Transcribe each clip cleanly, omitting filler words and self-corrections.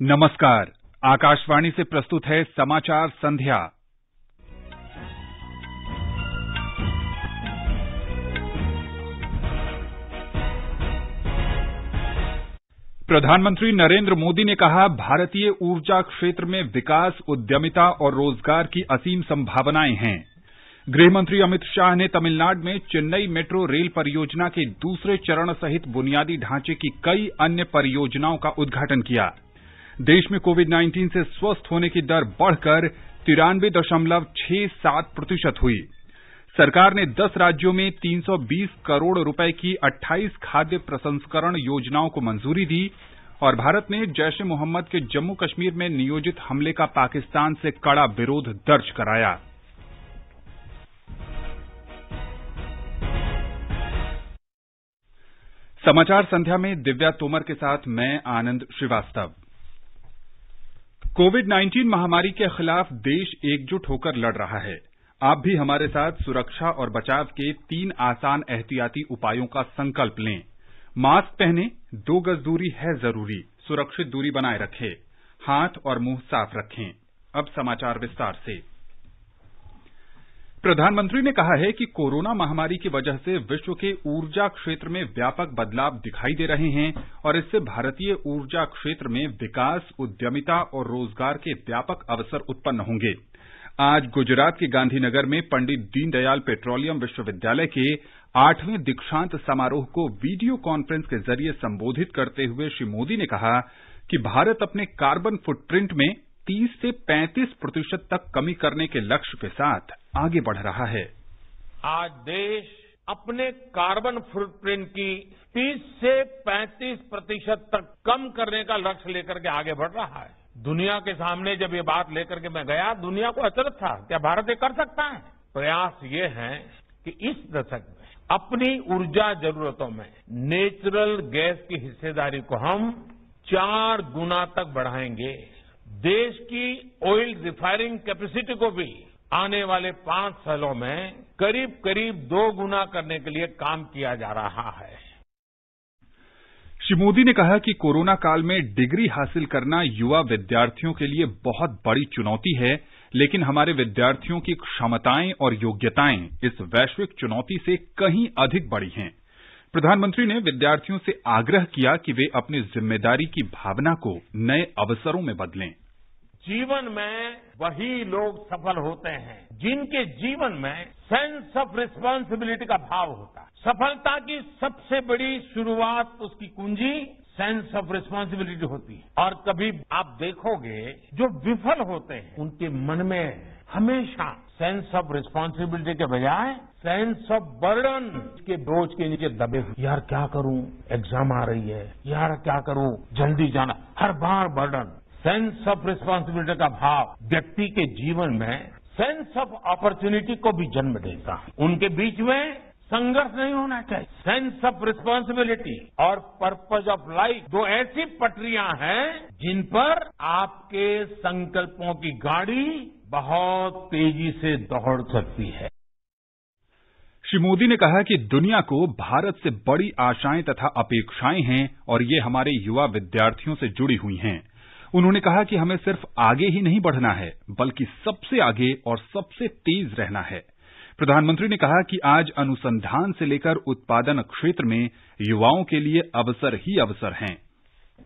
नमस्कार। आकाशवाणी से प्रस्तुत है समाचार संध्या। प्रधानमंत्री नरेंद्र मोदी ने कहा, भारतीय ऊर्जा क्षेत्र में विकास, उद्यमिता और रोजगार की असीम संभावनाएं हैं। गृहमंत्री अमित शाह ने तमिलनाडु में चेन्नई मेट्रो रेल परियोजना के दूसरे चरण सहित बुनियादी ढांचे की कई अन्य परियोजनाओं का उद्घाटन किया। देश में कोविड-19 से स्वस्थ होने की दर बढ़कर 93.67% हुई। सरकार ने 10 राज्यों में 320 करोड़ रुपए की 28 खाद्य प्रसंस्करण योजनाओं को मंजूरी दी और भारत ने जैश-ए-मोहम्मद के जम्मू कश्मीर में नियोजित हमले का पाकिस्तान से कड़ा विरोध दर्ज कराया। समाचार संध्या में दिव्या तोमर के साथ मैं आनंद श्रीवास्तव। कोविड-19 महामारी के खिलाफ देश एकजुट होकर लड़ रहा है। आप भी हमारे साथ सुरक्षा और बचाव के 3 आसान एहतियाती उपायों का संकल्प लें। मास्क पहनें, 2 गज दूरी है जरूरी, सुरक्षित दूरी बनाए रखें, हाथ और मुंह साफ रखें। अब समाचार विस्तार से। प्रधानमंत्री ने कहा है कि कोरोना महामारी की वजह से विश्व के ऊर्जा क्षेत्र में व्यापक बदलाव दिखाई दे रहे हैं और इससे भारतीय ऊर्जा क्षेत्र में विकास, उद्यमिता और रोजगार के व्यापक अवसर उत्पन्न होंगे। आज गुजरात के गांधीनगर में पंडित दीनदयाल पेट्रोलियम विश्वविद्यालय के 8वें दीक्षांत समारोह को वीडियो कॉन्फ्रेंस के जरिए संबोधित करते हुए श्री मोदी ने कहा कि भारत अपने कार्बन फुटप्रिंट में 30 से 35% तक कमी करने के लक्ष्य के साथ आगे बढ़ रहा है। आज देश अपने कार्बन फुटप्रिंट की 30 से 35% तक कम करने का लक्ष्य लेकर के आगे बढ़ रहा है। दुनिया के सामने जब ये बात लेकर के मैं गया, दुनिया को अचरज था, क्या भारत ये कर सकता है? प्रयास ये है कि इस दशक में अपनी ऊर्जा जरूरतों में नेचुरल गैस की हिस्सेदारी को हम 4 गुना तक बढ़ाएंगे। देश की ऑयल रिफाइनिंग कैपेसिटी को भी आने वाले 5 सालों में करीब करीब 2 गुना करने के लिए काम किया जा रहा है। श्री मोदी ने कहा कि कोरोना काल में डिग्री हासिल करना युवा विद्यार्थियों के लिए बहुत बड़ी चुनौती है, लेकिन हमारे विद्यार्थियों की क्षमताएं और योग्यताएं इस वैश्विक चुनौती से कहीं अधिक बड़ी हैं। प्रधानमंत्री ने विद्यार्थियों से आग्रह किया कि वे अपनी जिम्मेदारी की भावना को नए अवसरों में बदलें। जीवन में वही लोग सफल होते हैं जिनके जीवन में सेंस ऑफ रिस्पांसिबिलिटी का भाव होता है। सफलता की सबसे बड़ी शुरुआत, उसकी कुंजी सेंस ऑफ रिस्पांसिबिलिटी होती है। और कभी आप देखोगे जो विफल होते हैं उनके मन में हमेशा सेंस ऑफ रिस्पांसिबिलिटी के बजाय सेंस ऑफ बर्डन के बोझ के नीचे दबे हुए, यार क्या करूं, एग्जाम आ रही है, यार क्या करूं, जल्दी जाना, हर बार बर्डन। सेंस ऑफ रिस्पांसिबिलिटी का भाव व्यक्ति के जीवन में सेंस ऑफ अपॉर्चुनिटी को भी जन्म देता है। उनके बीच में संघर्ष नहीं होना चाहिए। सेंस ऑफ रिस्पांसिबिलिटी और पर्पज ऑफ लाइफ 2 ऐसी पटरियां हैं जिन पर आपके संकल्पों की गाड़ी बहुत तेजी से दौड़ सकती है। श्री मोदी ने कहा कि दुनिया को भारत से बड़ी आशाएं तथा अपेक्षाएं हैं और ये हमारे युवा विद्यार्थियों से जुड़ी हुई हैं। उन्होंने कहा कि हमें सिर्फ आगे ही नहीं बढ़ना है, बल्कि सबसे आगे और सबसे तेज रहना है। प्रधानमंत्री ने कहा कि आज अनुसंधान से लेकर उत्पादन क्षेत्र में युवाओं के लिए अवसर ही अवसर हैं।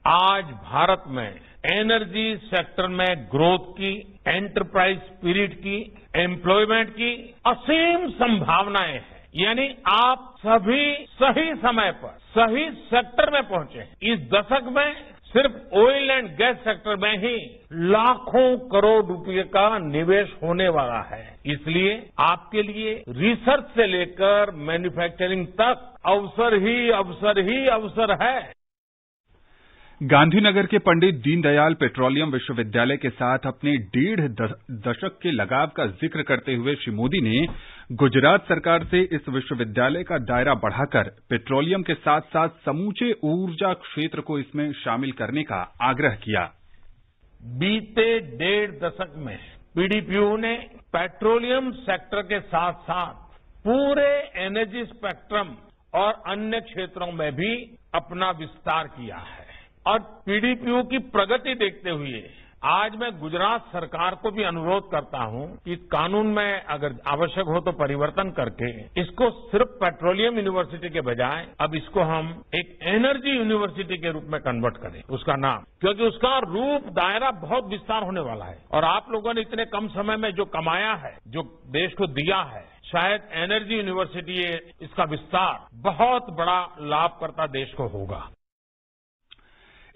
आज भारत में एनर्जी सेक्टर में ग्रोथ की, एंटरप्राइज स्पिरिट की, एम्प्लॉयमेंट की असीम संभावनाएं हैं। यानी आप सभी सही समय पर सही सेक्टर में पहुंचे हैं। इस दशक में सिर्फ ऑयल एंड गैस सेक्टर में ही लाखों करोड़ रुपए का निवेश होने वाला है। इसलिए आपके लिए रिसर्च से लेकर मैन्युफैक्चरिंग तक अवसर ही अवसर है। गांधीनगर के पंडित दीनदयाल पेट्रोलियम विश्वविद्यालय के साथ अपने 1.5 दशक के लगाव का जिक्र करते हुए श्री मोदी ने गुजरात सरकार से इस विश्वविद्यालय का दायरा बढ़ाकर पेट्रोलियम के साथ साथ समूचे ऊर्जा क्षेत्र को इसमें शामिल करने का आग्रह किया। बीते 1.5 दशक में पीडीपीयू ने पेट्रोलियम सेक्टर के साथ साथ पूरे एनर्जी स्पेक्ट्रम और अन्य क्षेत्रों में भी अपना विस्तार किया है और पीडीपीयू की प्रगति देखते हुए आज मैं गुजरात सरकार को भी अनुरोध करता हूं कि कानून में अगर आवश्यक हो तो परिवर्तन करके इसको सिर्फ पेट्रोलियम यूनिवर्सिटी के बजाय अब इसको हम एक एनर्जी यूनिवर्सिटी के रूप में कन्वर्ट करें उसका नाम, क्योंकि उसका रूप दायरा बहुत विस्तार होने वाला है। और आप लोगों ने इतने कम समय में जो कमाया है, जो देश को दिया है, शायद एनर्जी यूनिवर्सिटी इसका विस्तार बहुत बड़ा लाभकर्ता देश को होगा।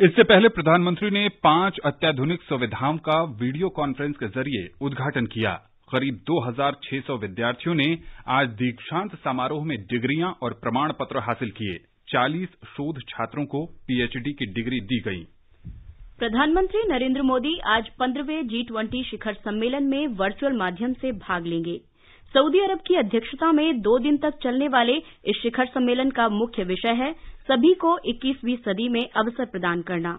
इससे पहले प्रधानमंत्री ने 5 अत्याधुनिक सुविधाओं का वीडियो कॉन्फ्रेंस के जरिए उद्घाटन किया। करीब 2600 विद्यार्थियों ने आज दीक्षांत समारोह में डिग्रियां और प्रमाण पत्र हासिल किए। 40 शोध छात्रों को पीएचडी की डिग्री दी गई। प्रधानमंत्री नरेंद्र मोदी आज 15वें G20 शिखर सम्मेलन में वर्चुअल माध्यम से भाग लेंगे। सऊदी अरब की अध्यक्षता में 2 दिन तक चलने वाले इस शिखर सम्मेलन का मुख्य विषय है सभी को 21वीं सदी में अवसर प्रदान करना।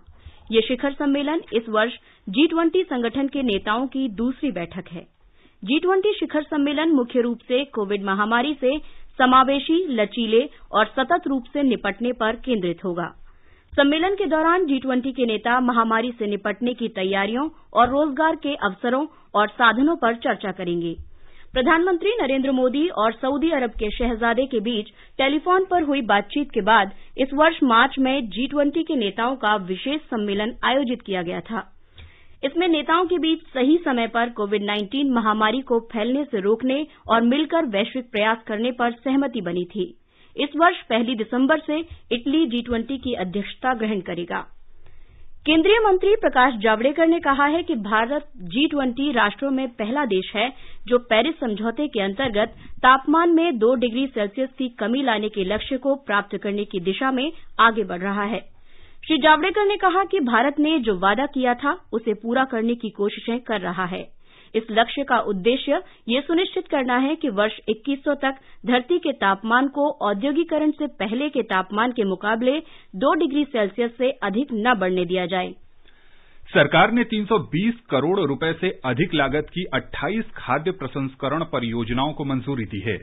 ये शिखर सम्मेलन इस वर्ष G20 संगठन के नेताओं की दूसरी बैठक है। G20 शिखर सम्मेलन मुख्य रूप से कोविड महामारी से समावेशी, लचीले और सतत रूप से निपटने पर केंद्रित होगा। सम्मेलन के दौरान G20 के नेता महामारी से निपटने की तैयारियों और रोजगार के अवसरों और साधनों पर चर्चा करेंगे। प्रधानमंत्री नरेंद्र मोदी और सऊदी अरब के शहजादे के बीच टेलीफोन पर हुई बातचीत के बाद इस वर्ष मार्च में G20 के नेताओं का विशेष सम्मेलन आयोजित किया गया था। इसमें नेताओं के बीच सही समय पर कोविड-19 महामारी को फैलने से रोकने और मिलकर वैश्विक प्रयास करने पर सहमति बनी थी। इस वर्ष 1 दिसंबर से इटली G20 की अध्यक्षता ग्रहण करेगा। केंद्रीय मंत्री प्रकाश जावड़ेकर ने कहा है कि भारत G20 राष्ट्रों में पहला देश है जो पेरिस समझौते के अंतर्गत तापमान में 2 डिग्री सेल्सियस की कमी लाने के लक्ष्य को प्राप्त करने की दिशा में आगे बढ़ रहा है। श्री जावड़ेकर ने कहा कि भारत ने जो वादा किया था उसे पूरा करने की कोशिशें कर रहा है। इस लक्ष्य का उद्देश्य ये सुनिश्चित करना है कि वर्ष 2100 तक धरती के तापमान को औद्योगिकरण से पहले के तापमान के मुकाबले 2 डिग्री सेल्सियस से अधिक न बढ़ने दिया जाए। सरकार ने 320 करोड़ रुपए से अधिक लागत की 28 खाद्य प्रसंस्करण परियोजनाओं को मंजूरी दी है।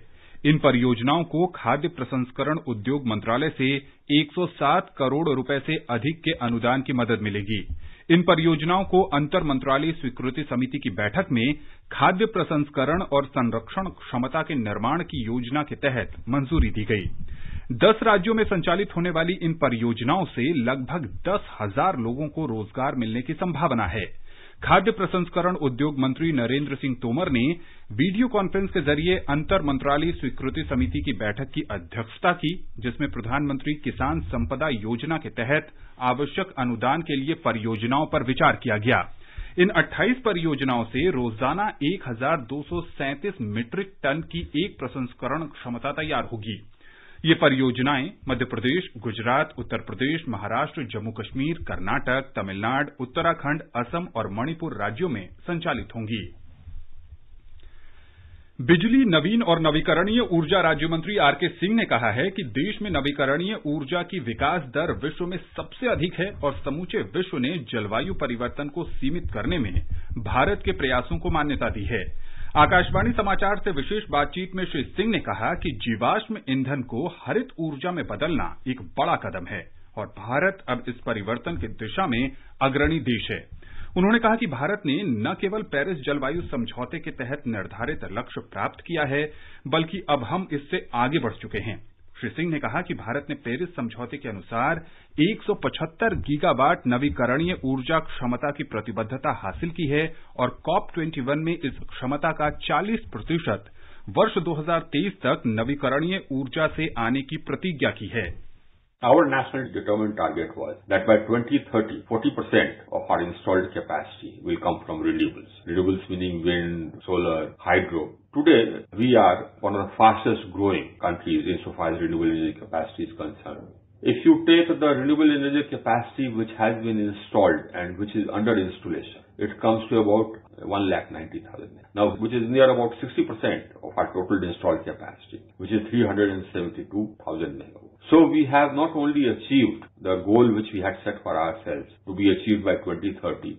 इन परियोजनाओं को खाद्य प्रसंस्करण उद्योग मंत्रालय से 107 करोड़ रुपए से अधिक के अनुदान की मदद मिलेगी। इन परियोजनाओं को अंतर मंत्रालय स्वीकृति समिति की बैठक में खाद्य प्रसंस्करण और संरक्षण क्षमता के निर्माण की योजना के तहत मंजूरी दी गई। 10 राज्यों में संचालित होने वाली इन परियोजनाओं से लगभग 10,000 लोगों को रोजगार मिलने की संभावना है। खाद्य प्रसंस्करण उद्योग मंत्री नरेंद्र सिंह तोमर ने वीडियो कॉन्फ्रेंस के जरिए अंतर मंत्रालय स्वीकृति समिति की बैठक की अध्यक्षता की, जिसमें प्रधानमंत्री किसान संपदा योजना के तहत आवश्यक अनुदान के लिए परियोजनाओं पर विचार किया गया। इन 28 परियोजनाओं से रोजाना 1,237 मीट्रिक टन की एक प्रसंस्करण क्षमता तैयार होगी। ये परियोजनाएं मध्य प्रदेश, गुजरात, उत्तर प्रदेश, महाराष्ट्र, जम्मू कश्मीर, कर्नाटक, तमिलनाडु, उत्तराखंड, असम और मणिपुर राज्यों में संचालित होंगी। बिजली, नवीन और नवीकरणीय ऊर्जा राज्य मंत्री आरके सिंह ने कहा है कि देश में नवीकरणीय ऊर्जा की विकास दर विश्व में सबसे अधिक है और समूचे विश्व ने जलवायु परिवर्तन को सीमित करने में भारत के प्रयासों को मान्यता दी है। आकाशवाणी समाचार से विशेष बातचीत में श्री सिंह ने कहा कि जीवाश्म ईंधन को हरित ऊर्जा में बदलना एक बड़ा कदम है और भारत अब इस परिवर्तन की दिशा में अग्रणी देश है। उन्होंने कहा कि भारत ने न केवल पेरिस जलवायु समझौते के तहत निर्धारित लक्ष्य प्राप्त किया है, बल्कि अब हम इससे आगे बढ़ चुके हैं। श्री सिंह ने कहा कि भारत ने पेरिस समझौते के अनुसार 175 गीगावाट नवीकरणीय ऊर्जा क्षमता की प्रतिबद्धता हासिल की है और COP21 में इस क्षमता का 40% वर्ष 2023 तक नवीकरणीय ऊर्जा से आने की प्रतिज्ञा की है। Our national determined target was that by 2030, 40% of our installed capacity will come from renewables. Renewables meaning wind, solar, hydro. Today, we are one of the fastest growing countries insofar as renewable energy capacity is concerned. If you take the renewable energy capacity which has been installed and which is under installation, it comes to about 1,90,000. Now, which is near about 60% of our total installed capacity, which is 372,000 megawatts. So we have not only achieved the goal which we had set for ourselves to be achieved by 2030.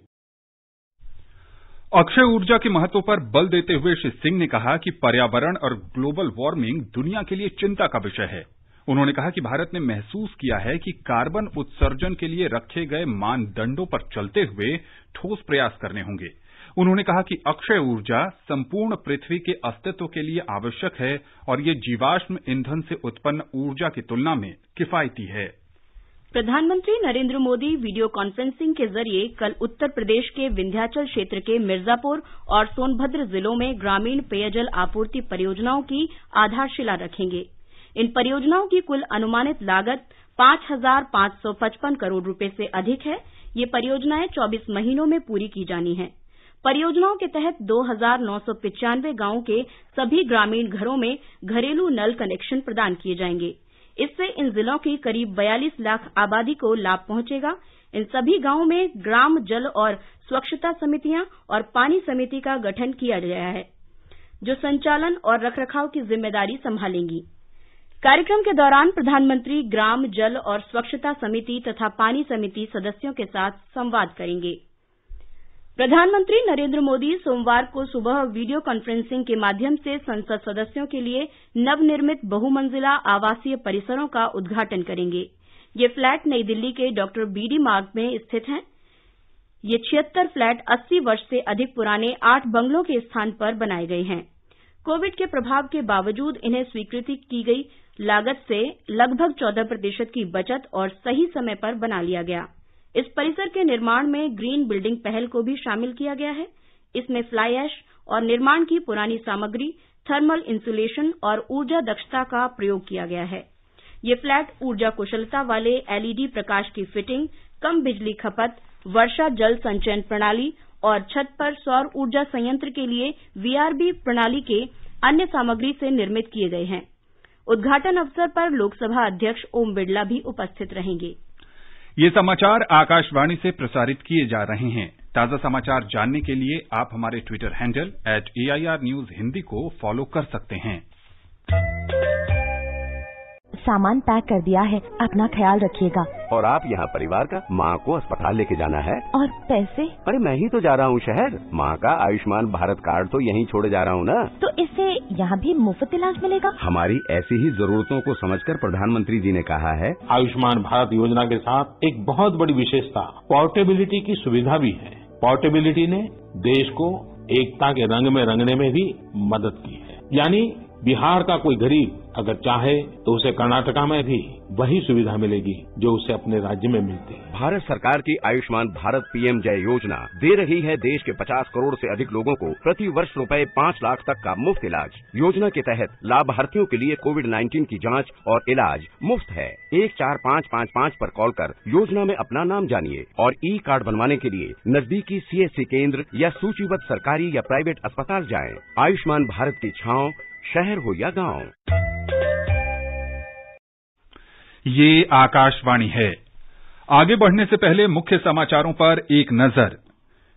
Akshay ऊर्जा के महत्व पर बल देते हुए श्री सिंह ने कहा कि पर्यावरण और ग्लोबल वार्मिंग दुनिया के लिए चिंता का विषय है। उन्होंने कहा कि भारत ने महसूस किया है कि कार्बन उत्सर्जन के लिए रखे गए मानदंडों पर चलते हुए ठोस प्रयास करने होंगे। उन्होंने कहा कि अक्षय ऊर्जा संपूर्ण पृथ्वी के अस्तित्व के लिए आवश्यक है और ये जीवाश्म ईंधन से उत्पन्न ऊर्जा की तुलना में किफायती है। प्रधानमंत्री नरेंद्र मोदी वीडियो कॉन्फ्रेंसिंग के जरिए कल उत्तर प्रदेश के विंध्याचल क्षेत्र के मिर्जापुर और सोनभद्र जिलों में ग्रामीण पेयजल आपूर्ति परियोजनाओं की आधारशिला रखेंगे। इन परियोजनाओं की कुल अनुमानित लागत 5,555 करोड़ रुपए से अधिक है। ये परियोजनाएं 24 महीनों में पूरी की जानी हैं। परियोजनाओं के तहत 2,995 गांवों के सभी ग्रामीण घरों में घरेलू नल कनेक्शन प्रदान किए जाएंगे। इससे इन जिलों की करीब 42 लाख आबादी को लाभ पहुंचेगा। इन सभी गांवों में ग्राम जल और स्वच्छता समितियां और पानी समिति का गठन किया गया है, जो संचालन और रखरखाव की जिम्मेदारी संभालेंगी। कार्यक्रम के दौरान प्रधानमंत्री ग्राम जल और स्वच्छता समिति तथा पानी समिति सदस्यों के साथ संवाद करेंगे। प्रधानमंत्री नरेंद्र मोदी सोमवार को सुबह वीडियो कॉन्फ्रेंसिंग के माध्यम से संसद सदस्यों के लिए नवनिर्मित बहुमंजिला आवासीय परिसरों का उद्घाटन करेंगे। ये फ्लैट नई दिल्ली के डॉक्टर बीडी मार्ग में स्थित हैं। ये 76 फ्लैट 80 वर्ष से अधिक पुराने 8 बंगलों के स्थान पर बनाए गए हैं। कोविड के प्रभाव के बावजूद इन्हें स्वीकृति की गई लागत से लगभग 14% की बचत और सही समय पर बना लिया गया। इस परिसर के निर्माण में ग्रीन बिल्डिंग पहल को भी शामिल किया गया है। इसमें फ्लाई ऐश और निर्माण की पुरानी सामग्री, थर्मल इंसुलेशन और ऊर्जा दक्षता का प्रयोग किया गया है। ये फ्लैट ऊर्जा कुशलता वाले एलईडी प्रकाश की फिटिंग, कम बिजली खपत, वर्षा जल संचयन प्रणाली और छत पर सौर ऊर्जा संयंत्र के लिए वीआरबी प्रणाली के अन्य सामग्री से निर्मित किए गए हैं। उद्घाटन अवसर पर लोकसभा अध्यक्ष ओम बिड़ला भी उपस्थित रहेंगे। ये समाचार आकाशवाणी से प्रसारित किए जा रहे हैं। ताजा समाचार जानने के लिए आप हमारे Twitter handle @AIR News Hindi को फॉलो कर सकते हैं। सामान पैक कर दिया है, अपना ख्याल रखिएगा। और आप यहाँ परिवार का माँ को अस्पताल लेके जाना है। और पैसे? अरे मैं ही तो जा रहा हूँ शहर। माँ का आयुष्मान भारत कार्ड तो यहीं छोड़े जा रहा हूँ ना। तो इससे यहाँ भी मुफ्त इलाज मिलेगा? हमारी ऐसी ही जरूरतों को समझकर प्रधानमंत्री जी ने कहा है। आयुष्मान भारत योजना के साथ एक बहुत बड़ी विशेषता पोर्टेबिलिटी की सुविधा भी है। पोर्टेबिलिटी ने देश को एकता के रंग में रंगने में भी मदद की है। यानी बिहार का कोई गरीब अगर चाहे तो उसे कर्नाटका में भी वही सुविधा मिलेगी जो उसे अपने राज्य में मिलती है। भारत सरकार की आयुष्मान भारत पीएम जय योजना दे रही है देश के 50 करोड़ से अधिक लोगों को प्रति वर्ष रुपए 5 लाख तक का मुफ्त इलाज। योजना के तहत लाभार्थियों के लिए कोविड-19 की जांच और इलाज मुफ्त है। 14555 पर कॉल कर योजना में अपना नाम जानिए और ई कार्ड बनवाने के लिए नजदीकी सीएससी केंद्र या सूचीबद्ध सरकारी या प्राइवेट अस्पताल जाएं। आयुष्मान भारत की छांव शहर हो या गांव। ये आकाशवाणी है। आगे बढ़ने से पहले मुख्य समाचारों पर एक नजर।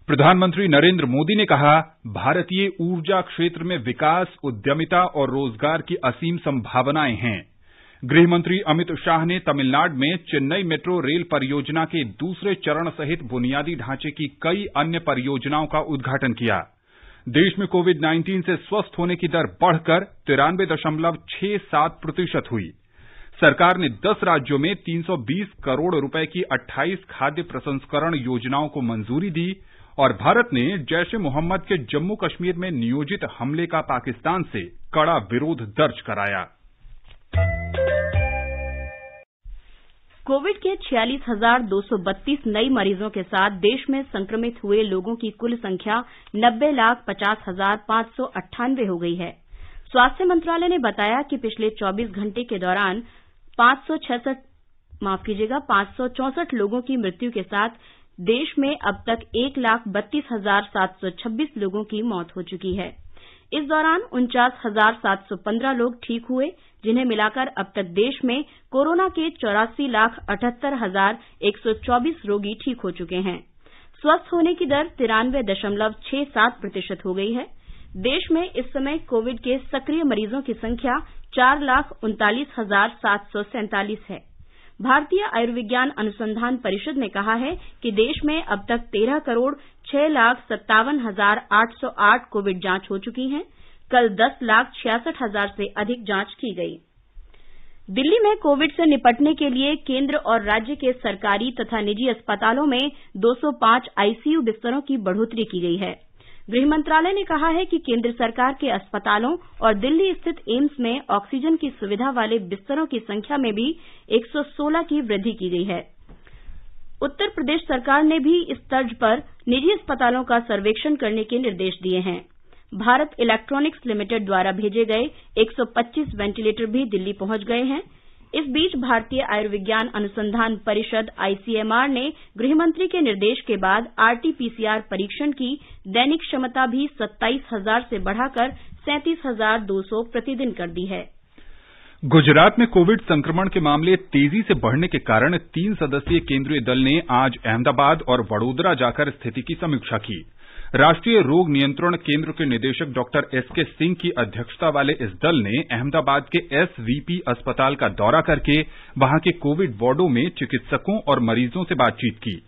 प्रधानमंत्री नरेंद्र मोदी ने कहा, भारतीय ऊर्जा क्षेत्र में विकास, उद्यमिता और रोजगार की असीम संभावनाएं हैं। गृह मंत्री अमित शाह ने तमिलनाडु में चेन्नई मेट्रो रेल परियोजना के दूसरे चरण सहित बुनियादी ढांचे की कई अन्य परियोजनाओं का उद्घाटन किया। देश में कोविड-19 से स्वस्थ होने की दर बढ़कर 93.67% हुई। सरकार ने 10 राज्यों में 320 करोड़ रुपए की 28 खाद्य प्रसंस्करण योजनाओं को मंजूरी दी और भारत ने जैश-ए-मोहम्मद के जम्मू कश्मीर में नियोजित हमले का पाकिस्तान से कड़ा विरोध दर्ज कराया। कोविड के 46,232 नए मरीजों के साथ देश में संक्रमित हुए लोगों की कुल संख्या 90,50,598 हो गई है। स्वास्थ्य मंत्रालय ने बताया कि पिछले 24 घंटे के दौरान 564 लोगों की मृत्यु के साथ देश में अब तक 1,32,726 लोगों की मौत हो चुकी है। इस दौरान 49,715 लोग ठीक हुए, जिन्हें मिलाकर अब तक देश में कोरोना के 84,78,124 रोगी ठीक हो चुके हैं। स्वस्थ होने की दर 93.67% हो गई है। देश में इस समय कोविड के सक्रिय मरीजों की संख्या 4,39,747 है। भारतीय आयुर्विज्ञान अनुसंधान परिषद ने कहा है कि देश में अब तक 13,06,57,808 कोविड जांच हो चुकी हैं। कल 10,66,000 से अधिक जांच की गई। दिल्ली में कोविड से निपटने के लिए केंद्र और राज्य के सरकारी तथा निजी अस्पतालों में 205 आईसीयू बिस्तरों की बढ़ोतरी की गई है। गृह मंत्रालय ने कहा है कि केंद्र सरकार के अस्पतालों और दिल्ली स्थित एम्स में ऑक्सीजन की सुविधा वाले बिस्तरों की संख्या में भी 116 की वृद्धि की गई है। उत्तर प्रदेश सरकार ने भी इस तर्ज पर निजी अस्पतालों का सर्वेक्षण करने के निर्देश दिए हैं। भारत इलेक्ट्रॉनिक्स लिमिटेड द्वारा भेजे गए 125 वेंटिलेटर भी दिल्ली पहुंच गए हैं। इस बीच भारतीय आयुर्विज्ञान अनुसंधान परिषद आईसीएमआर ने गृहमंत्री के निर्देश के बाद आरटी-पीसीआर परीक्षण की दैनिक क्षमता भी 27,000 से बढ़ाकर 37,200 प्रतिदिन कर दी है। गुजरात में कोविड संक्रमण के मामले तेजी से बढ़ने के कारण 3 सदस्यीय केंद्रीय दल ने आज अहमदाबाद और वडोदरा जाकर स्थिति की समीक्षा की। राष्ट्रीय रोग नियंत्रण केंद्र के निदेशक डॉक्टर एसके सिंह की अध्यक्षता वाले इस दल ने अहमदाबाद के एसवीपी अस्पताल का दौरा करके वहां के कोविड वार्डों में चिकित्सकों और मरीजों से बातचीत की।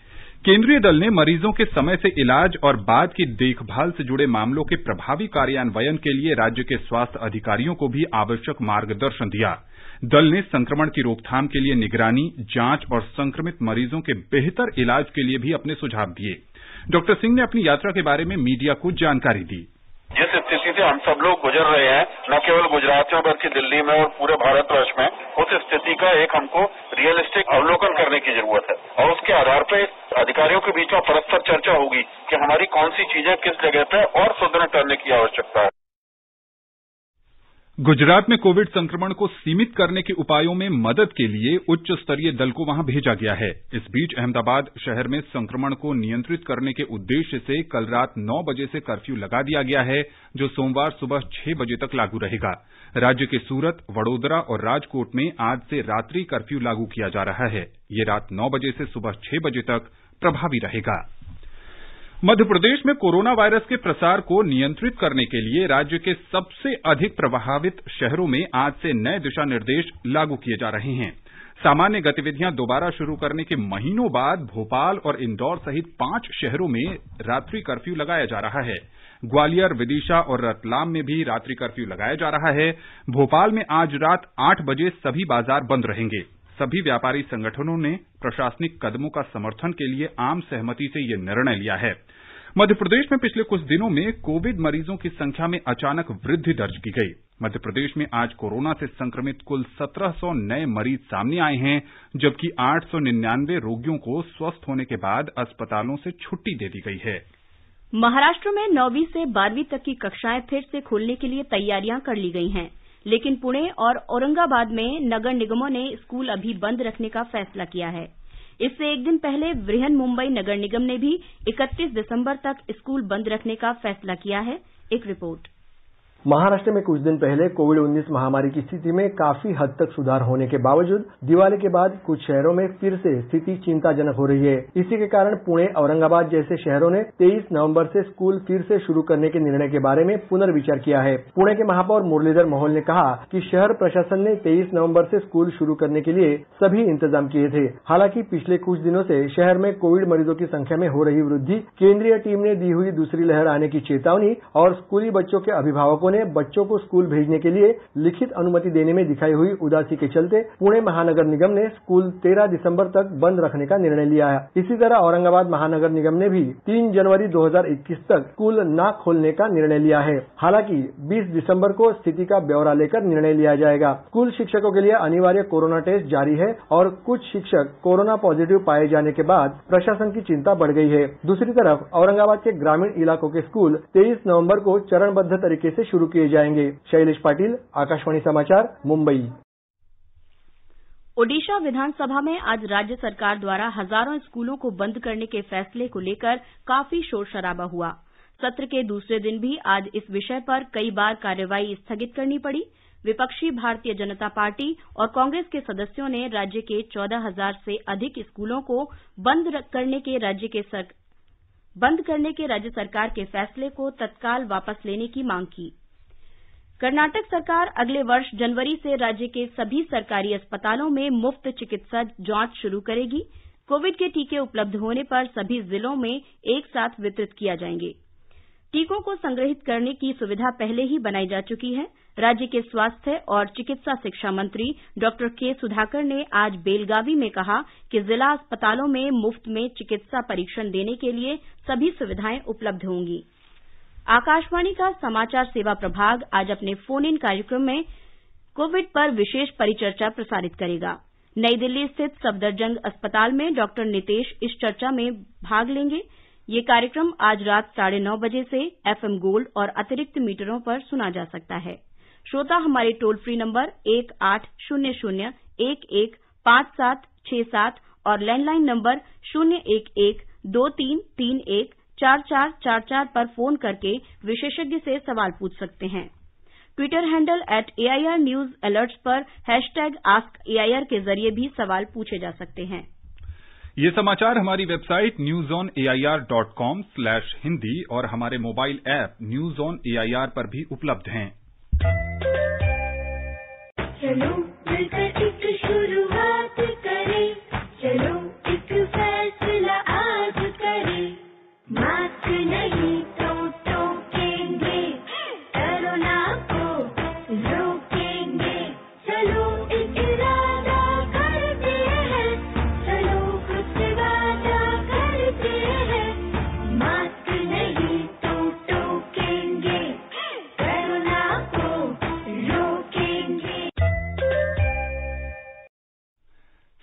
केंद्रीय दल ने मरीजों के समय से इलाज और बाद की देखभाल से जुड़े मामलों के प्रभावी कार्यान्वयन के लिए राज्य के स्वास्थ्य अधिकारियों को भी आवश्यक मार्गदर्शन दिया। दल ने संक्रमण की रोकथाम के लिए निगरानी, जांच और संक्रमित मरीजों के बेहतर इलाज के लिए भी अपने सुझाव दिए। डॉक्टर सिंह ने अपनी यात्रा के बारे में मीडिया को जानकारी दी। जिस स्थिति से हम सब लोग गुजर रहे हैं, न केवल गुजरात में बल्कि दिल्ली में और पूरे भारतवर्ष में, उस स्थिति का एक हमको रियलिस्टिक अवलोकन करने की जरूरत है और उसके आधार पर अधिकारियों के बीच में परस्पर चर्चा होगी कि हमारी कौन सी चीजें किस जगह पे और सुदृढ़ करने की आवश्यकता है। गुजरात में कोविड संक्रमण को सीमित करने के उपायों में मदद के लिए उच्च स्तरीय दल को वहां भेजा गया है। इस बीच अहमदाबाद शहर में संक्रमण को नियंत्रित करने के उद्देश्य से कल रात 9 बजे से कर्फ्यू लगा दिया गया है, जो सोमवार सुबह 6 बजे तक लागू रहेगा। राज्य के सूरत, वडोदरा और राजकोट में आज से रात्रि कर्फ्यू लागू किया जा रहा है। ये रात 9 बजे से सुबह 6 बजे तक प्रभावी रहेगा। मध्य प्रदेश में कोरोना वायरस के प्रसार को नियंत्रित करने के लिए राज्य के सबसे अधिक प्रभावित शहरों में आज से नए दिशा निर्देश लागू किए जा रहे हैं। सामान्य गतिविधियां दोबारा शुरू करने के महीनों बाद भोपाल और इंदौर सहित 5 शहरों में रात्रि कर्फ्यू लगाया जा रहा है। ग्वालियर, विदिशा और रतलाम में भी रात्रि कर्फ्यू लगाया जा रहा है। भोपाल में आज रात 8 बजे सभी बाजार बंद रहेंगे। सभी व्यापारी संगठनों ने प्रशासनिक कदमों का समर्थन के लिए आम सहमति से यह निर्णय लिया है। मध्य प्रदेश में पिछले कुछ दिनों में कोविड मरीजों की संख्या में अचानक वृद्धि दर्ज की गई। मध्य प्रदेश में आज कोरोना से संक्रमित कुल 1700 नए मरीज सामने आए हैं, जबकि 899 रोगियों को स्वस्थ होने के बाद अस्पतालों से छुट्टी दे दी गई है। महाराष्ट्र में 9वीं से 12वीं तक की कक्षाएं फिर से खोलने के लिए तैयारियां कर ली गई हैं, लेकिन पुणे और औरंगाबाद में नगर निगमों ने स्कूल अभी बंद रखने का फैसला किया है। इससे एक दिन पहले बृहन मुंबई नगर निगम ने भी 31 दिसंबर तक स्कूल बंद रखने का फैसला किया है। एक रिपोर्ट। महाराष्ट्र में कुछ दिन पहले कोविड-19 महामारी की स्थिति में काफी हद तक सुधार होने के बावजूद दिवाली के बाद कुछ शहरों में फिर से स्थिति चिंताजनक हो रही है। इसी के कारण पुणे, औरंगाबाद जैसे शहरों ने 23 नवंबर से स्कूल फिर से शुरू करने के निर्णय के बारे में पुनर्विचार किया है। पुणे के महापौर मुरलीधर मोहोल ने कहा कि शहर प्रशासन ने 23 नवंबर से स्कूल शुरू करने के लिए सभी इंतजाम किए थे। हालांकि पिछले कुछ दिनों से शहर में कोविड मरीजों की संख्या में हो रही वृद्धि, केंद्रीय टीम ने दी हुई दूसरी लहर आने की चेतावनी और स्कूली बच्चों के अभिभावकों ने बच्चों को स्कूल भेजने के लिए लिखित अनुमति देने में दिखाई हुई उदासी के चलते पुणे महानगर निगम ने स्कूल 13 दिसंबर तक बंद रखने का निर्णय लिया है। इसी तरह औरंगाबाद महानगर निगम ने भी 3 जनवरी 2021 तक स्कूल न खोलने का निर्णय लिया है। हालांकि 20 दिसंबर को स्थिति का ब्यौरा लेकर निर्णय लिया जाएगा। स्कूल शिक्षकों के लिए अनिवार्य कोरोना टेस्ट जारी है और कुछ शिक्षक कोरोना पॉजिटिव पाए जाने के बाद प्रशासन की चिंता बढ़ गई है। दूसरी तरफ औरंगाबाद के ग्रामीण इलाकों के स्कूल 23 नवंबर को चरणबद्ध तरीके से शुरू किए जाएंगे। शैलेश पाटिल, आकाशवाणी समाचार, मुंबई। ओडिशा विधानसभा में आज राज्य सरकार द्वारा हजारों स्कूलों को बंद करने के फैसले को लेकर काफी शोर शराबा हुआ। सत्र के दूसरे दिन भी आज इस विषय पर कई बार कार्यवाही स्थगित करनी पड़ी। विपक्षी भारतीय जनता पार्टी और कांग्रेस के सदस्यों ने राज्य के 14,000 से अधिक स्कूलों को बंद करने के राज्य सरकार के फैसले को तत्काल वापस लेने की मांग की। कर्नाटक सरकार अगले वर्ष जनवरी से राज्य के सभी सरकारी अस्पतालों में मुफ्त चिकित्सा जांच शुरू करेगी। कोविड के टीके उपलब्ध होने पर सभी जिलों में एक साथ वितरित किया जाएंगे। टीकों को संग्रहित करने की सुविधा पहले ही बनाई जा चुकी है। राज्य के स्वास्थ्य और चिकित्सा शिक्षा मंत्री डॉक्टर के सुधाकर ने आज बेलगावी में कहा कि जिला अस्पतालों में मुफ्त में चिकित्सा परीक्षण देने के लिए सभी सुविधाएं उपलब्ध होंगी। आकाशवाणी का समाचार सेवा प्रभाग आज अपने फोन इन कार्यक्रम में कोविड पर विशेष परिचर्चा प्रसारित करेगा। नई दिल्ली स्थित सफदरजंग अस्पताल में डॉक्टर नितेश इस चर्चा में भाग लेंगे। ये कार्यक्रम आज रात 9:30 बजे से FM गोल्ड और अतिरिक्त मीटरों पर सुना जा सकता है। श्रोता हमारे टोल फ्री नंबर 1800-115767 और लैंडलाइन नंबर 011-2331-4444 पर फोन करके विशेषज्ञ से सवाल पूछ सकते हैं। Twitter handle @AIR news alerts पर #AskAIR के जरिए भी सवाल पूछे जा सकते हैं। ये समाचार हमारी वेबसाइट newsonair.com/hindi और हमारे mobile app news on AIR पर भी उपलब्ध हैं। चलो मिलकर एक शुरुआत करें, चलो एक फैसला आज करें, मास्क नहीं तो टोकेंगे, कोरोना को रोकेंगे, चलो एक इरादा करते हैं, चलो कुछ वादा करते हैं, मास्क नहीं तो टोकेंगे, कोरोना को रोकेंगे।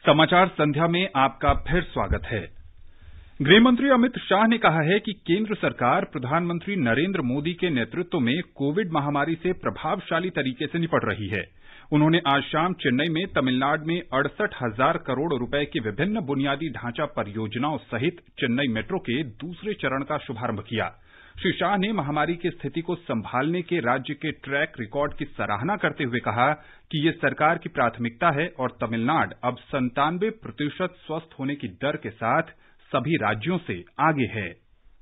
समाचार संध्या में आपका फिर स्वागत है। गृहमंत्री अमित शाह ने कहा है कि केंद्र सरकार प्रधानमंत्री नरेंद्र मोदी के नेतृत्व में कोविड महामारी से प्रभावशाली तरीके से निपट रही है। उन्होंने आज शाम चेन्नई में तमिलनाडु में 68,000 करोड़ रुपए की विभिन्न बुनियादी ढांचा परियोजनाओं सहित चेन्नई मेट्रो के दूसरे चरण का शुभारंभ किया। श्री शाह ने महामारी की स्थिति को संभालने के राज्य के ट्रैक रिकॉर्ड की सराहना करते हुए कहा कि ये सरकार की प्राथमिकता है और तमिलनाडु अब 97% स्वस्थ होने की दर के साथ सभी राज्यों से आगे है।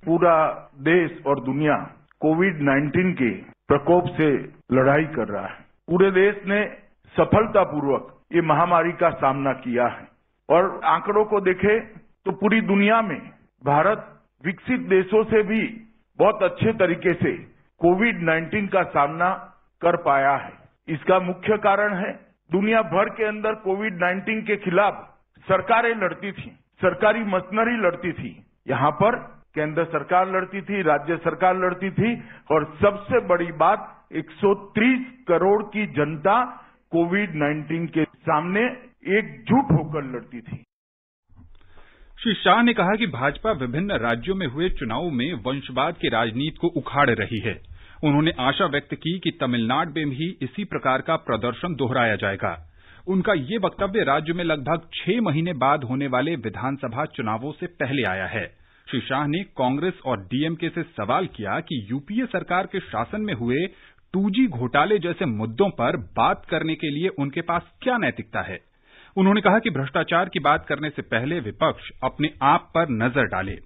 पूरा देश और दुनिया कोविड-19 के प्रकोप से लड़ाई कर रहा है। पूरे देश ने सफलतापूर्वक ये महामारी का सामना किया है और आंकड़ों को देखें तो पूरी दुनिया में भारत विकसित देशों से भी बहुत अच्छे तरीके से कोविड-19 का सामना कर पाया है। इसका मुख्य कारण है दुनिया भर के अंदर कोविड-19 के खिलाफ सरकारें लड़ती थी, सरकारी मशीनरी लड़ती थी। यहाँ पर केंद्र सरकार लड़ती थी, राज्य सरकार लड़ती थी और सबसे बड़ी बात 130 करोड़ की जनता कोविड-19 के सामने एकजुट होकर लड़ती थी। श्री शाह ने कहा कि भाजपा विभिन्न राज्यों में हुए चुनावों में वंशवाद की राजनीति को उखाड़ रही है। उन्होंने आशा व्यक्त की कि तमिलनाडु में भी इसी प्रकार का प्रदर्शन दोहराया जाएगा। उनका ये वक्तव्य राज्य में लगभग 6 महीने बाद होने वाले विधानसभा चुनावों से पहले आया है। श्री शाह ने कांग्रेस और डीएमके से सवाल किया कि यूपीए सरकार के शासन में हुए 2G घोटाले जैसे मुद्दों पर बात करने के लिए उनके पास क्या नैतिकता है। उन्होंने कहा कि भ्रष्टाचार की बात करने से पहले विपक्ष अपने आप पर नजर डाले।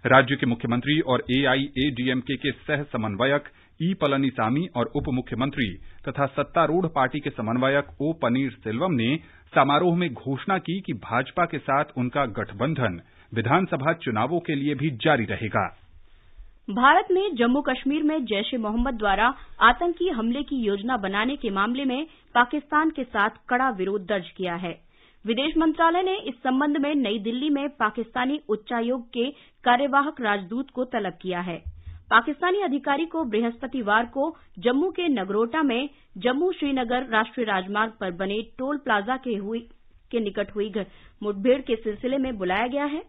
राज्य के मुख्यमंत्री और AIADMK के सह समन्वयक ई पलनीसामी और उप मुख्यमंत्री तथा सत्तारूढ़ पार्टी के समन्वयक ओ पनीरसेल्वम ने समारोह में घोषणा की कि भाजपा के साथ उनका गठबंधन विधानसभा चुनावों के लिए भी जारी रहेगा। भारत ने जम्मू कश्मीर में जैश-ए-मोहम्मद द्वारा आतंकी हमले की योजना बनाने के मामले में पाकिस्तान के साथ कड़ा विरोध दर्ज किया है। विदेश मंत्रालय ने इस संबंध में नई दिल्ली में पाकिस्तानी उच्चायोग के कार्यवाहक राजदूत को तलब किया है। पाकिस्तानी अधिकारी को बृहस्पतिवार को जम्मू के नगरोटा में जम्मू श्रीनगर राष्ट्रीय राजमार्ग पर बने टोल प्लाजा के निकट हुई मुठभेड़ के सिलसिले में बुलाया गया है।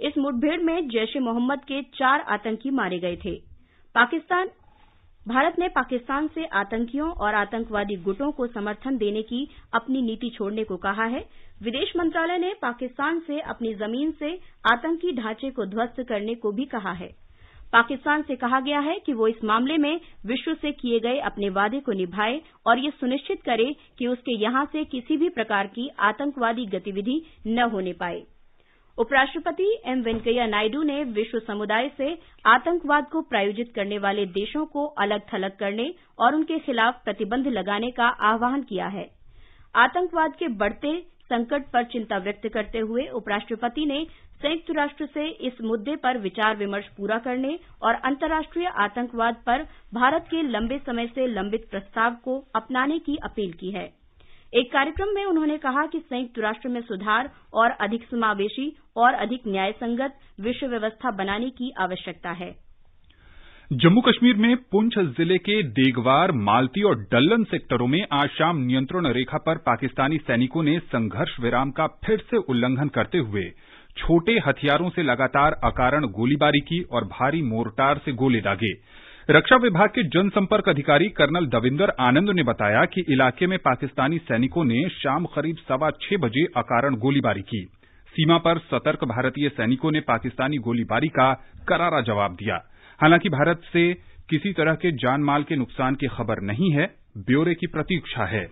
इस मुठभेड़ में जैश-ए-मोहम्मद के 4 आतंकी मारे गए थे। भारत ने पाकिस्तान से आतंकियों और आतंकवादी गुटों को समर्थन देने की अपनी नीति छोड़ने को कहा है। विदेश मंत्रालय ने पाकिस्तान से अपनी जमीन से आतंकी ढांचे को ध्वस्त करने को भी कहा है। पाकिस्तान से कहा गया है कि वो इस मामले में विश्व से किए गए अपने वादे को निभाए और ये सुनिश्चित करे कि उसके यहां से किसी भी प्रकार की आतंकवादी गतिविधि न होने पाए। उपराष्ट्रपति एम वेंकैया नायडू ने विश्व समुदाय से आतंकवाद को प्रायोजित करने वाले देशों को अलग-थलग करने और उनके खिलाफ प्रतिबंध लगाने का आह्वान किया है। आतंकवाद के बढ़ते संकट पर चिंता व्यक्त करते हुए उपराष्ट्रपति ने संयुक्त राष्ट्र से इस मुद्दे पर विचार विमर्श पूरा करने और अंतर्राष्ट्रीय आतंकवाद पर भारत के लंबे समय से लंबित प्रस्ताव को अपनाने की अपील की है। एक कार्यक्रम में उन्होंने कहा कि संयुक्त राष्ट्र में सुधार और अधिक समावेशी और अधिक न्यायसंगत विश्व व्यवस्था बनाने की आवश्यकता है। जम्मू कश्मीर में पुंछ जिले के देगवार, मालती और डल्लन सेक्टरों में आज शाम नियंत्रण रेखा पर पाकिस्तानी सैनिकों ने संघर्ष विराम का फिर से उल्लंघन करते हुए छोटे हथियारों से लगातार अकारण गोलीबारी की और भारी मोर्टार से गोले दागे। रक्षा विभाग के जनसंपर्क अधिकारी कर्नल दविंदर आनंद ने बताया कि इलाके में पाकिस्तानी सैनिकों ने शाम करीब 6:15 बजे अकारण गोलीबारी की। सीमा पर सतर्क भारतीय सैनिकों ने पाकिस्तानी गोलीबारी का करारा जवाब दिया। हालांकि भारत से किसी तरह के जान माल के नुकसान की खबर नहीं है, ब्यौरे की प्रतीक्षा है।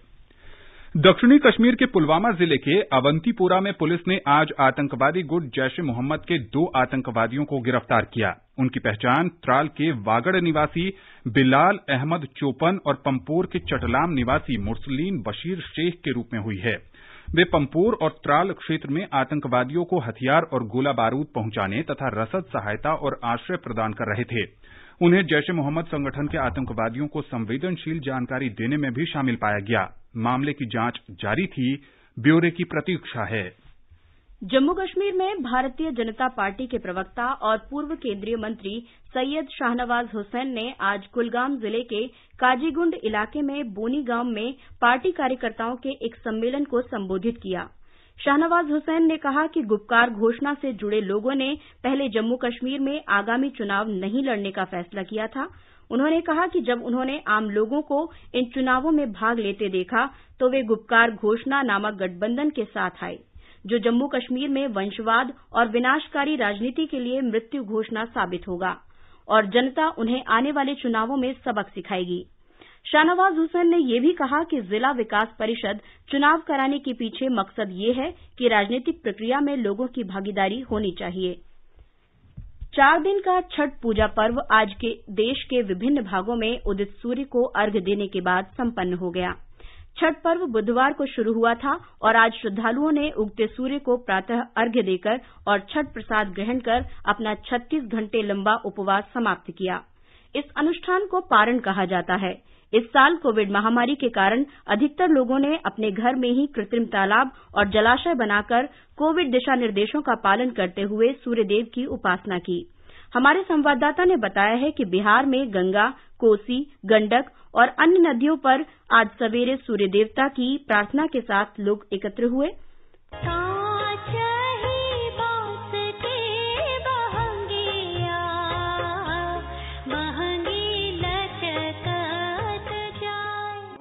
दक्षिणी कश्मीर के पुलवामा जिले के अवंतीपोरा में पुलिस ने आज आतंकवादी गुट जैश-ए-मोहम्मद के 2 आतंकवादियों को गिरफ्तार किया। उनकी पहचान त्राल के वागड़ निवासी बिलाल अहमद चोपन और पंपोर के चटलाम निवासी मुरसलीन बशीर शेख के रूप में हुई है। वे पंपोर और त्राल क्षेत्र में आतंकवादियों को हथियार और गोला बारूद पहुंचाने तथा रसद सहायता और आश्रय प्रदान कर रहे थे। उन्हें जैश-ए-मोहम्मद संगठन के आतंकवादियों को संवेदनशील जानकारी देने में भी शामिल पाया गया। मामले की जांच जारी थी, ब्यौरे की प्रतीक्षा है। जम्मू कश्मीर में भारतीय जनता पार्टी के प्रवक्ता और पूर्व केंद्रीय मंत्री सैयद शाहनवाज हुसैन ने आज कुलगाम जिले के काजीगुंड इलाके में बोनी गांव में पार्टी कार्यकर्ताओं के एक सम्मेलन को संबोधित किया। शाहनवाज हुसैन ने कहा कि गुपकार घोषणा से जुड़े लोगों ने पहले जम्मू कश्मीर में आगामी चुनाव नहीं लड़ने का फैसला किया था। उन्होंने कहा कि जब उन्होंने आम लोगों को इन चुनावों में भाग लेते देखा तो वे गुपकार घोषणा नामक गठबंधन के साथ आए, जो जम्मू कश्मीर में वंशवाद और विनाशकारी राजनीति के लिए मृत्यु घोषणा साबित होगा और जनता उन्हें आने वाले चुनावों में सबक सिखाएगी। शाहनवाज हुसैन ने यह भी कहा कि जिला विकास परिषद चुनाव कराने के पीछे मकसद ये है कि राजनीतिक प्रक्रिया में लोगों की भागीदारी होनी चाहिए। 4 दिन का छठ पूजा पर्व आज के देश के विभिन्न भागों में उदित सूर्य को अर्घ्य देने के बाद संपन्न हो गया। छठ पर्व बुधवार को शुरू हुआ था और आज श्रद्धालुओं ने उगते सूर्य को प्रातः अर्घ्य देकर और छठ प्रसाद ग्रहण कर अपना 36 घंटे लंबा उपवास समाप्त किया। इस अनुष्ठान को पारण कहा जाता है। इस साल कोविड महामारी के कारण अधिकतर लोगों ने अपने घर में ही कृत्रिम तालाब और जलाशय बनाकर कोविड दिशा निर्देशों का पालन करते हुए सूर्यदेव की उपासना की। हमारे संवाददाता ने बताया है कि बिहार में गंगा, कोसी, गंडक और अन्य नदियों पर आज सवेरे सूर्य देवता की प्रार्थना के साथ लोग एकत्र हुए।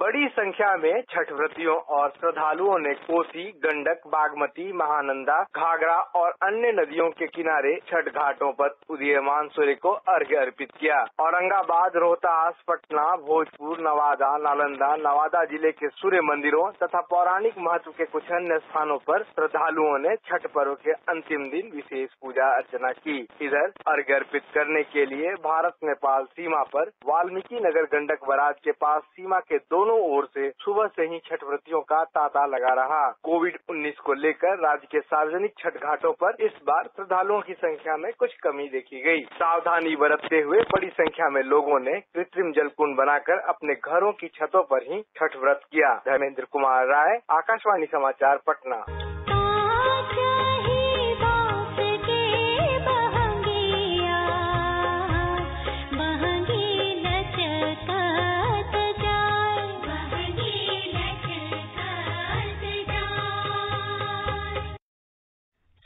बड़ी संख्या में छठ व्रतियों और श्रद्धालुओं ने कोसी, गंडक, बागमती, महानंदा, घाघरा और अन्य नदियों के किनारे छठ घाटों पर उदीयमान सूर्य को अर्घ्य अर्पित किया। औरंगाबाद, रोहतास, पटना, भोजपुर, नवादा, नालंदा, नवादा जिले के सूर्य मंदिरों तथा पौराणिक महत्व के कुछ अन्य स्थानों पर श्रद्धालुओं ने छठ पर्व के अंतिम दिन विशेष पूजा अर्चना की। इधर अर्घ्य अर्पित करने के लिए भारत नेपाल सीमा पर वाल्मीकि नगर गंडक बराज के पास सीमा के दोनों ओर से सुबह से ही छठ व्रतियों का तांता लगा रहा। कोविड-19 को लेकर राज्य के सार्वजनिक छठ घाटों पर इस बार श्रद्धालुओं की संख्या में कुछ कमी देखी गई। सावधानी बरतते हुए बड़ी संख्या में लोगों ने कृत्रिम जलकुंड बनाकर अपने घरों की छतों पर ही छठ व्रत किया। धर्मेंद्र कुमार राय, आकाशवाणी समाचार, पटना।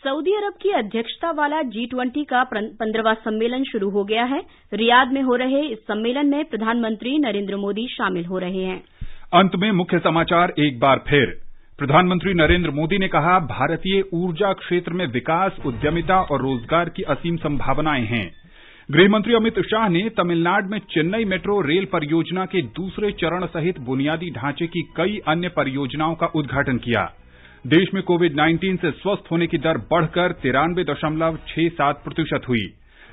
सऊदी अरब की अध्यक्षता वाला G20 का 15वां सम्मेलन शुरू हो गया है। रियाद में हो रहे इस सम्मेलन में प्रधानमंत्री नरेंद्र मोदी शामिल हो रहे हैं। अंत में मुख्य समाचार एक बार फिर। प्रधानमंत्री नरेंद्र मोदी ने कहा, भारतीय ऊर्जा क्षेत्र में विकास, उद्यमिता और रोजगार की असीम संभावनाएं हैं। गृह मंत्री अमित शाह ने तमिलनाडु में चेन्नई मेट्रो रेल परियोजना के दूसरे चरण सहित बुनियादी ढांचे की कई अन्य परियोजनाओं का उद्घाटन किया। देश में कोविड-19 से स्वस्थ होने की दर बढ़कर 93.67% हुई।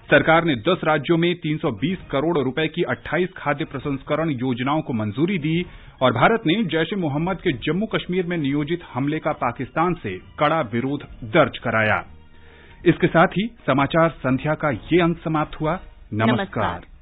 सरकार ने 10 राज्यों में 320 करोड़ रुपए की 28 खाद्य प्रसंस्करण योजनाओं को मंजूरी दी और भारत ने जैश-ए-मोहम्मद के जम्मू कश्मीर में नियोजित हमले का पाकिस्तान से कड़ा विरोध दर्ज कराया। इसके साथ ही समाचार संध्या का ये अंक समाप्त हुआ। नमस्कार।